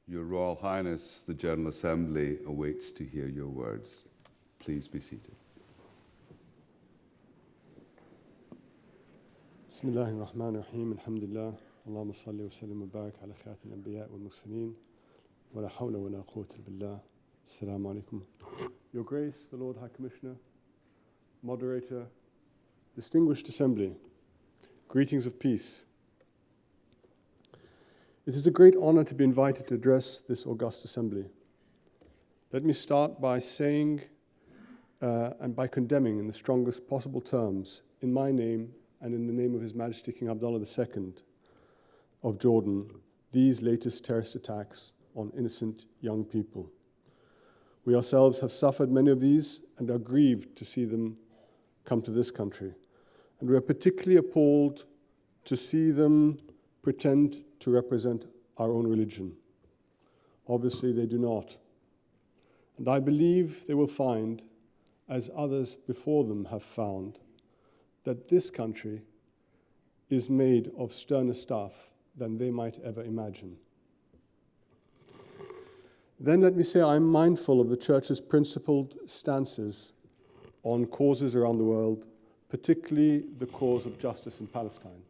Your Royal Highness, the General Assembly awaits to hear your words. Please be seated. بسم الله الرحمن الرحيم الحمد لله اللهم صل وسلم وبارك على خاتم الأنبياء والمرسلين ولا حول ولا قوة إلا بالله. Assalamu alaikum. Your Grace, the Lord High Commissioner, Moderator, distinguished Assembly, greetings of peace. It is a great honor to be invited to address this august assembly. Let me start by saying and by condemning in the strongest possible terms, in my name and in the name of His Majesty King Abdullah II of Jordan, these latest terrorist attacks on innocent young people. We ourselves have suffered many of these and are grieved to see them come to this country. And we are particularly appalled to see them pretend to represent our own religion. Obviously, they do not. And I believe they will find, as others before them have found, that this country is made of sterner stuff than they might ever imagine. Then let me say I am mindful of the Church's principled stances on causes around the world, particularly the cause of justice in Palestine.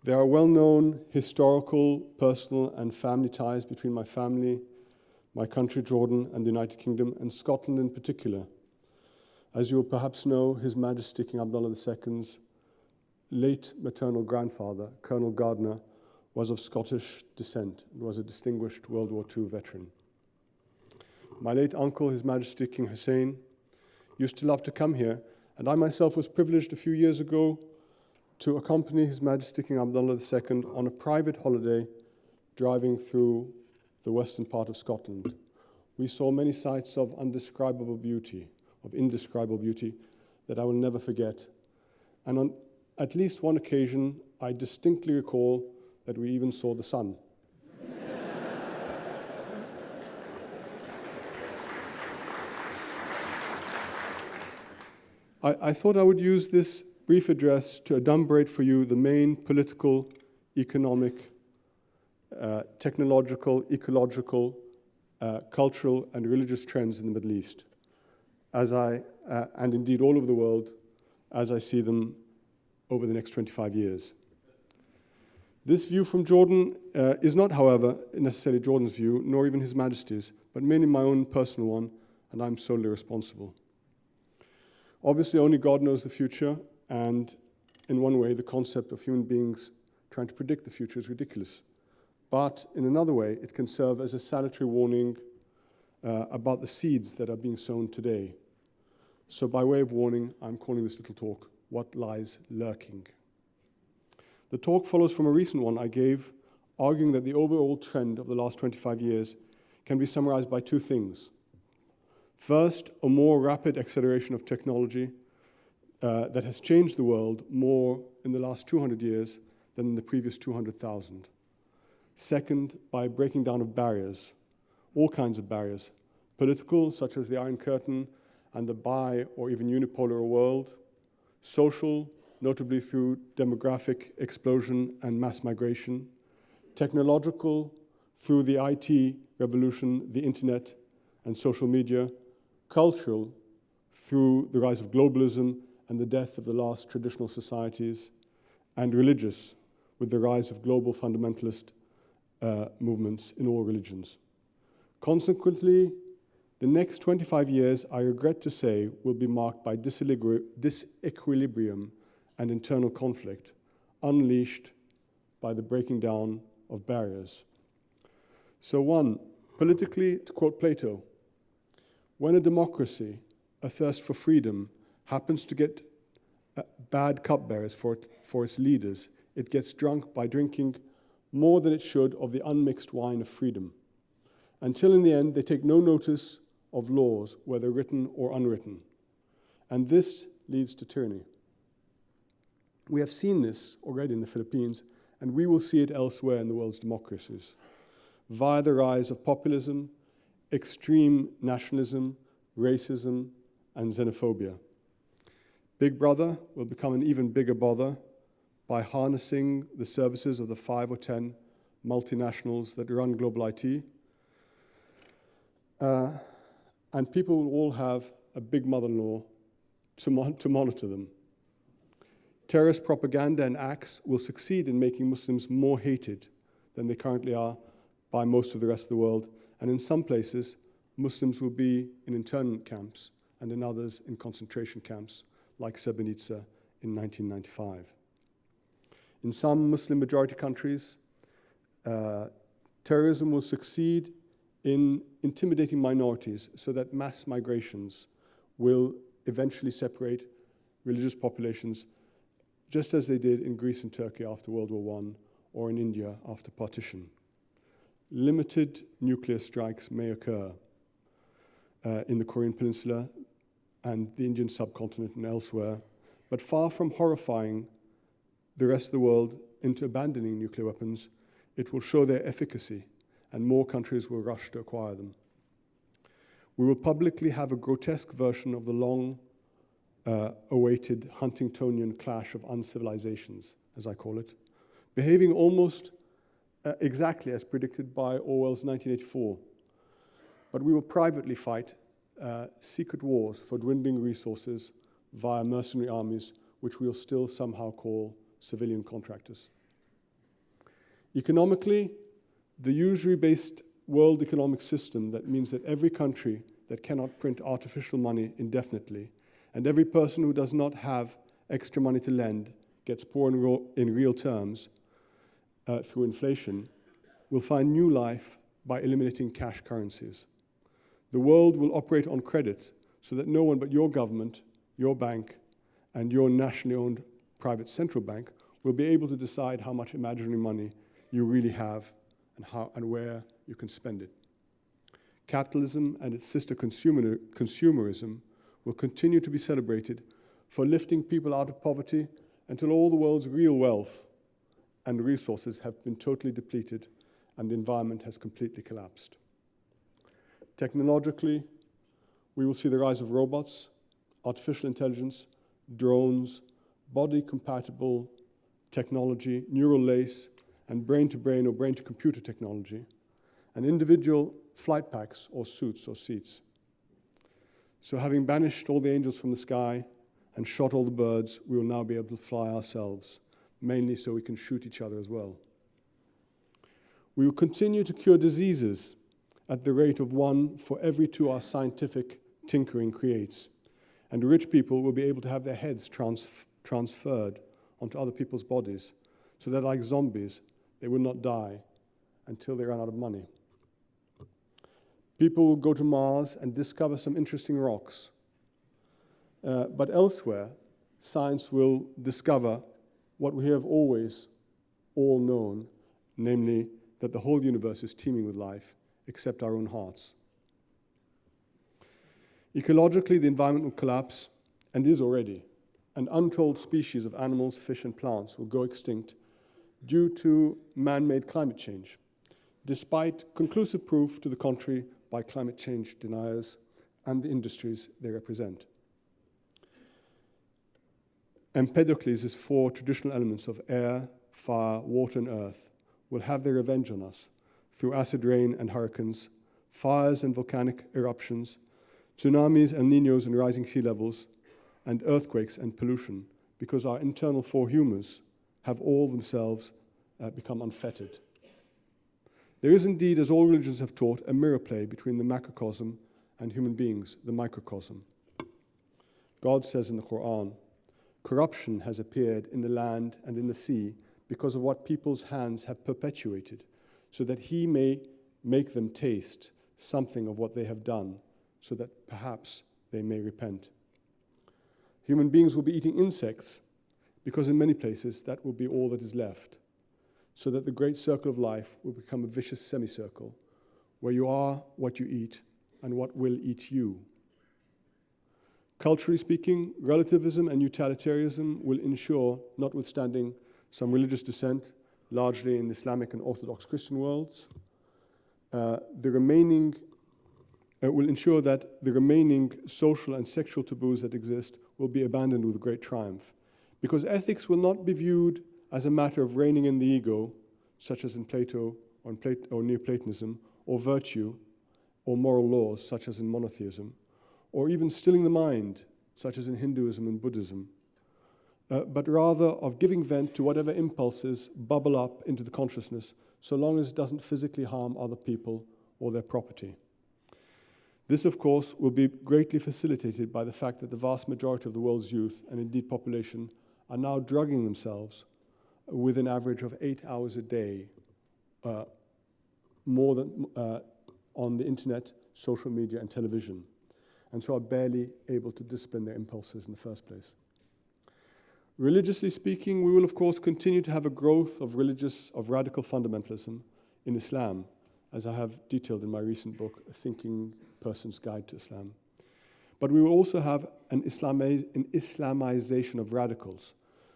There are well-known historical, personal, and family ties between my family, my country, Jordan, and the United Kingdom, and Scotland in particular. As you will perhaps know, His Majesty King Abdullah II's late maternal grandfather, Colonel Gardner, was of Scottish descent and was a distinguished World War II veteran. My late uncle, His Majesty King Hussein, used to love to come here, and I myself was privileged a few years ago to accompany His Majesty King Abdullah II on a private holiday driving through the western part of Scotland. We saw many sights of indescribable beauty that I will never forget. And on at least one occasion, I distinctly recall that we even saw the sun. I thought I would use this brief address to adumbrate for you the main political, economic, technological, ecological, cultural, and religious trends in the Middle East, and indeed all over the world, as I see them over the next 25 years. This view from Jordan is not, however, necessarily Jordan's view, nor even His Majesty's, but mainly my own personal one, and I'm solely responsible. Obviously, only God knows the future, and in one way, the concept of human beings trying to predict the future is ridiculous. But in another way, it can serve as a salutary warning about the seeds that are being sown today. So by way of warning, I'm calling this little talk, What Lies Lurking? The talk follows from a recent one I gave, arguing that the overall trend of the last 25 years can be summarized by two things. First, a more rapid acceleration of technology that has changed the world more in the last 200 years than in the previous 200,000. Second, by breaking down of barriers, all kinds of barriers, political, such as the Iron Curtain and the bi- or even unipolar world, social, notably through demographic explosion and mass migration, technological, through the IT revolution, the internet and social media, cultural, through the rise of globalism and the death of the last traditional societies, and religious, with the rise of global fundamentalist movements in all religions. Consequently, the next 25 years, I regret to say, will be marked by disequilibrium and internal conflict, unleashed by the breaking down of barriers. So one, politically, to quote Plato, when a democracy, a thirst for freedom, happens to get bad cupbearers for its leaders, it gets drunk by drinking more than it should of the unmixed wine of freedom, until in the end they take no notice of laws, whether written or unwritten. And this leads to tyranny. We have seen this already in the Philippines, and we will see it elsewhere in the world's democracies, via the rise of populism, extreme nationalism, racism, and xenophobia. Big Brother will become an even bigger bother by harnessing the services of the 5 or 10 multinationals that run global IT. And people will all have a big mother-in-law to monitor them. Terrorist propaganda and acts will succeed in making Muslims more hated than they currently are by most of the rest of the world. And in some places, Muslims will be in internment camps and in others in concentration camps, like Srebrenica in 1995. In some Muslim-majority countries, terrorism will succeed in intimidating minorities so that mass migrations will eventually separate religious populations, just as they did in Greece and Turkey after World War I or in India after partition. Limited nuclear strikes may occur in the Korean Peninsula and the Indian subcontinent and elsewhere, but far from horrifying the rest of the world into abandoning nuclear weapons, it will show their efficacy, and more countries will rush to acquire them. We will publicly have a grotesque version of the long-awaited Huntingtonian clash of uncivilizations, as I call it, behaving almost exactly as predicted by Orwell's 1984. But we will privately fight secret wars for dwindling resources via mercenary armies, which we will still somehow call civilian contractors. Economically, the usury-based world economic system that means that every country that cannot print artificial money indefinitely and every person who does not have extra money to lend gets poor in real terms through inflation will find new life by eliminating cash currencies. The world will operate on credit so that no one but your government, your bank, and your nationally owned private central bank will be able to decide how much imaginary money you really have and how and where you can spend it. Capitalism and its sister consumerism will continue to be celebrated for lifting people out of poverty until all the world's real wealth and resources have been totally depleted and the environment has completely collapsed. Technologically, we will see the rise of robots, artificial intelligence, drones, body-compatible technology, neural lace, and brain-to-brain or brain-to-computer technology, and individual flight packs or suits or seats. So having banished all the angels from the sky and shot all the birds, we will now be able to fly ourselves, mainly so we can shoot each other as well. We will continue to cure diseases at the rate of 1 for every 2 our scientific tinkering creates, and rich people will be able to have their heads transferred onto other people's bodies, so that like zombies, they will not die until they run out of money. People will go to Mars and discover some interesting rocks. But elsewhere, science will discover what we have always all known, namely that the whole universe is teeming with life, except our own hearts. Ecologically, the environment will collapse, and is already. An untold species of animals, fish, and plants will go extinct due to man-made climate change, despite conclusive proof to the contrary by climate change deniers and the industries they represent. Empedocles' 4 traditional elements of air, fire, water, and earth will have their revenge on us through acid rain and hurricanes, fires and volcanic eruptions, tsunamis, El Niños and rising sea levels, and earthquakes and pollution, because our internal 4 humors have all themselves become unfettered. There is indeed, as all religions have taught, a mirror play between the macrocosm and human beings, the microcosm. God says in the Quran, corruption has appeared in the land and in the sea because of what people's hands have perpetuated, so that he may make them taste something of what they have done, so that perhaps they may repent. Human beings will be eating insects because in many places that will be all that is left, so that the great circle of life will become a vicious semicircle, where you are what you eat and what will eat you. Culturally speaking, relativism and utilitarianism will ensure, notwithstanding some religious dissent, largely in Islamic and Orthodox Christian worlds, will ensure that the remaining social and sexual taboos that exist will be abandoned with great triumph. Because ethics will not be viewed as a matter of reining in the ego, such as in Plato or Neoplatonism, or virtue or moral laws, such as in monotheism, or even stilling the mind, such as in Hinduism and Buddhism, but rather of giving vent to whatever impulses bubble up into the consciousness, so long as it doesn't physically harm other people or their property. This, of course, will be greatly facilitated by the fact that the vast majority of the world's youth, and indeed population, are now drugging themselves with an average of 8 hours a day, more than on the internet, social media, and television, and so are barely able to discipline their impulses in the first place. Religiously speaking, we will of course continue to have a growth of radical fundamentalism in Islam, as I have detailed in my recent book, A Thinking Person's Guide to Islam. But we will also have an Islamization of radicals,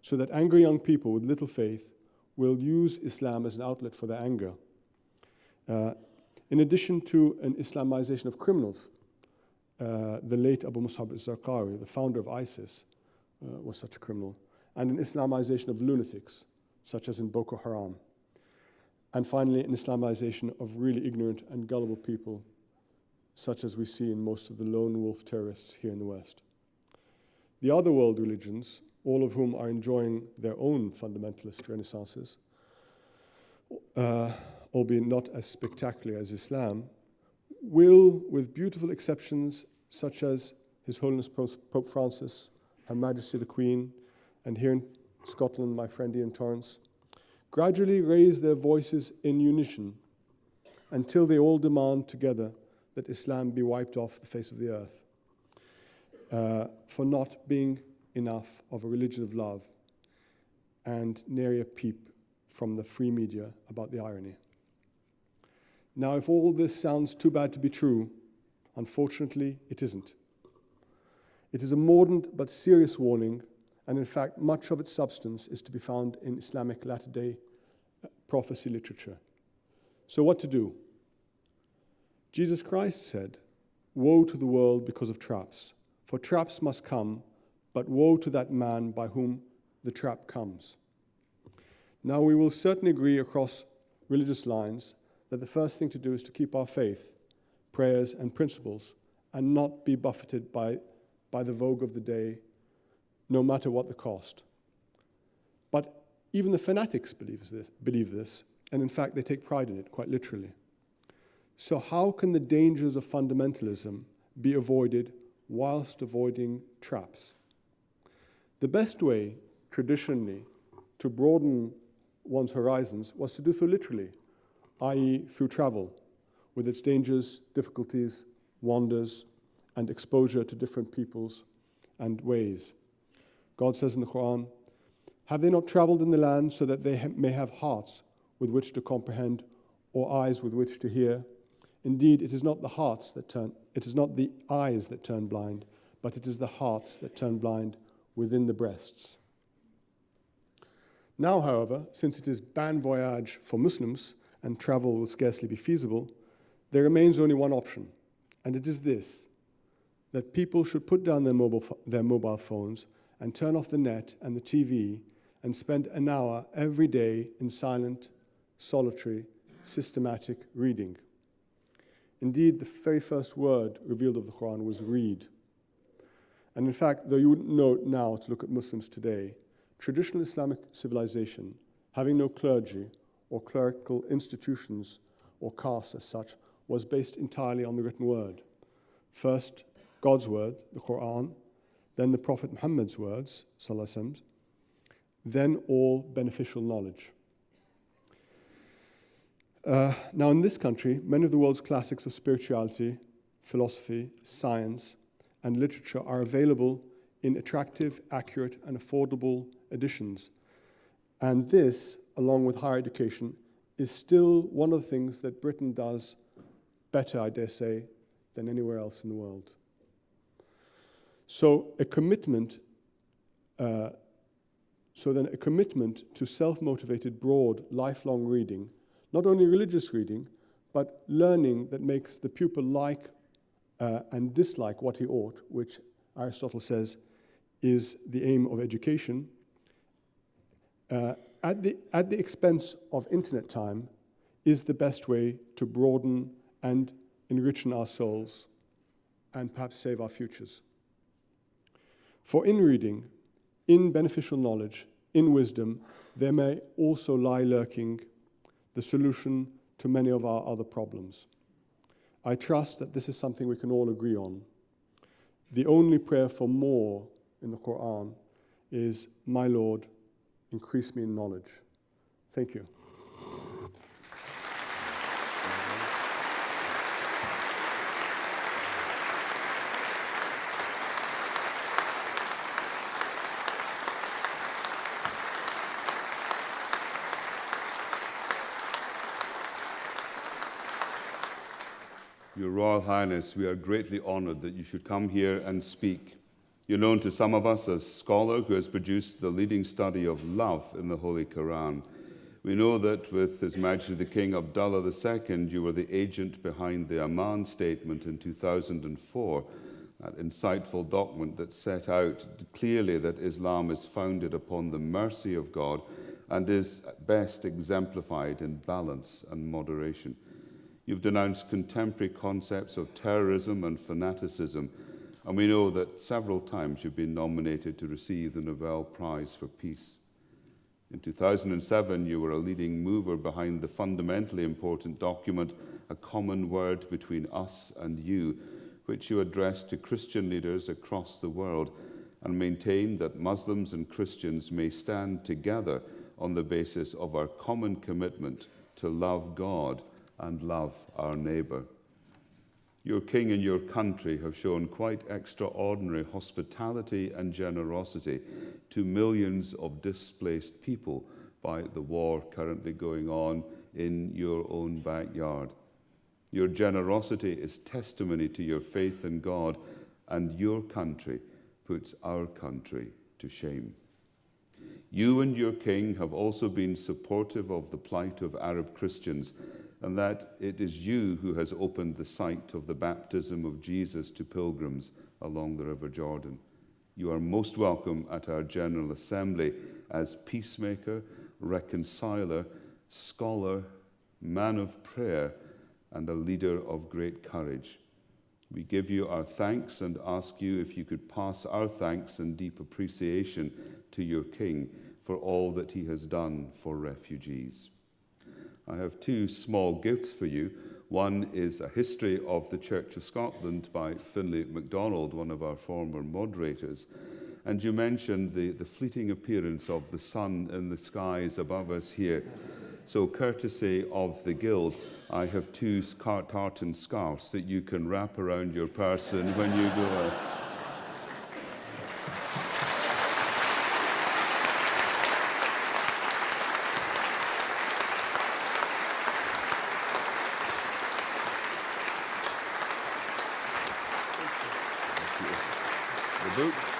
so that angry young people with little faith will use Islam as an outlet for their anger. In addition to an Islamization of criminals, the late Abu Musab al-Zarqawi, the founder of ISIS, was such a criminal, and an Islamization of lunatics, such as in Boko Haram. And finally, an Islamization of really ignorant and gullible people, such as we see in most of the lone wolf terrorists here in the West. The other world religions, all of whom are enjoying their own fundamentalist renaissances, albeit not as spectacular as Islam, will, with beautiful exceptions such as His Holiness Pope Francis, Her Majesty the Queen, and here in Scotland, my friend Ian Torrance, gradually raise their voices in unison until they all demand together that Islam be wiped off the face of the earth for not being enough of a religion of love, and nary a peep from the free media about the irony. Now, if all this sounds too bad to be true, unfortunately, it isn't. It is a mordant but serious warning, and in fact, much of its substance is to be found in Islamic latter-day prophecy literature. So what to do? Jesus Christ said, "Woe to the world because of traps, for traps must come, but woe to that man by whom the trap comes." Now, we will certainly agree across religious lines that the first thing to do is to keep our faith, prayers, and principles, and not be buffeted by the vogue of the day, no matter what the cost. But even the fanatics believe this, and in fact, they take pride in it, quite literally. So how can the dangers of fundamentalism be avoided whilst avoiding traps? The best way, traditionally, to broaden one's horizons was to do so literally, i.e. through travel, with its dangers, difficulties, wonders, and exposure to different peoples and ways. God says in the Quran, "Have they not traveled in the land so that they may have hearts with which to comprehend or eyes with which to hear? Indeed, it is not the eyes that turn blind, but it is the hearts that turn blind within the breasts." Now, however, since it is ban voyage for Muslims and travel will scarcely be feasible, there remains only one option, and it is this: that people should put down their mobile phones and turn off the net and the TV and spend an hour every day in silent, solitary, systematic reading. Indeed, the very first word revealed of the Quran was read. And in fact, though you wouldn't know it now to look at Muslims today, traditional Islamic civilization, having no clergy or clerical institutions or castes as such, was based entirely on the written word. First, God's word, the Quran, then the Prophet Muhammad's words, sallallahu alaihi wasallam, then all beneficial knowledge. Now in this country, many of the world's classics of spirituality, philosophy, science, and literature are available in attractive, accurate, and affordable editions. And this, along with higher education, is still one of the things that Britain does better, I dare say, than anywhere else in the world. So a commitment to self-motivated, broad, lifelong reading, not only religious reading, but learning that makes the pupil like and dislike what he ought, which Aristotle says is the aim of education, at the expense of internet time is the best way to broaden and enrich our souls and perhaps save our futures. For in reading, in beneficial knowledge, in wisdom, there may also lie lurking the solution to many of our other problems. I trust that this is something we can all agree on. The only prayer for more in the Quran is, "My Lord, increase me in knowledge." Thank you. Your Royal Highness, we are greatly honored that you should come here and speak. You're known to some of us as a scholar who has produced the leading study of love in the Holy Quran. We know that with His Majesty the King Abdullah II, you were the agent behind the Amman Statement in 2004, that insightful document that set out clearly that Islam is founded upon the mercy of God and is best exemplified in balance and moderation. You've denounced contemporary concepts of terrorism and fanaticism, and we know that several times you've been nominated to receive the Nobel Prize for Peace. In 2007, you were a leading mover behind the fundamentally important document, A Common Word Between Us and You, which you addressed to Christian leaders across the world and maintained that Muslims and Christians may stand together on the basis of our common commitment to love God and love our neighbour. Your king and your country have shown quite extraordinary hospitality and generosity to millions of displaced people by the war currently going on in your own backyard. Your generosity is testimony to your faith in God, and your country puts our country to shame. You and your king have also been supportive of the plight of Arab Christians, and that it is you who has opened the site of the baptism of Jesus to pilgrims along the River Jordan. You are most welcome at our General Assembly as peacemaker, reconciler, scholar, man of prayer, and a leader of great courage. We give you our thanks and ask you if you could pass our thanks and deep appreciation to your King for all that he has done for refugees. I have two small gifts for you. One is a history of the Church of Scotland by Finlay MacDonald, one of our former moderators. And you mentioned the fleeting appearance of the sun in the skies above us here. So courtesy of the Guild, I have two tartan scarves that you can wrap around your person when you go out. The book.